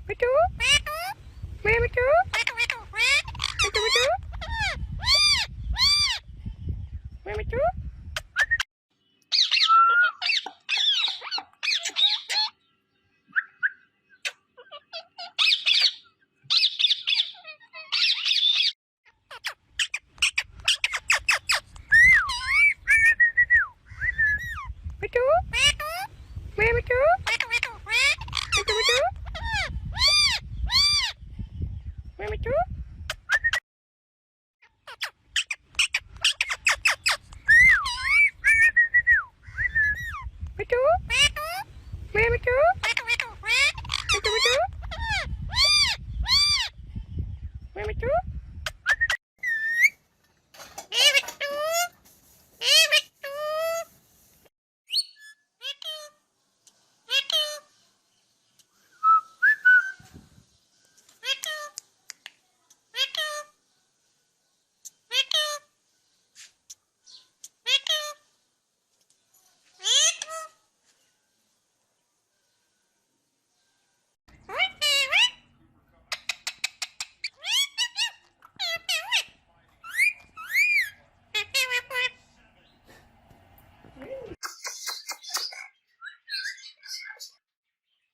मिठू मैं मिठू मिठू मिठू मैं मिठू मिठू मैं मिठू मिठू मिठू मैं मिठू मिठू मैं मिठू मिठू मिठू मैं मिठू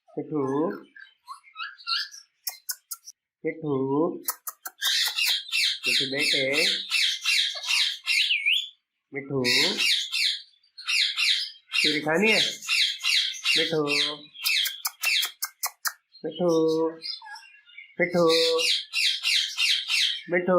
मिठू मिठू मिठू बेटे मिठू चूरी खानी है मिठू मिठू मिठू मिठू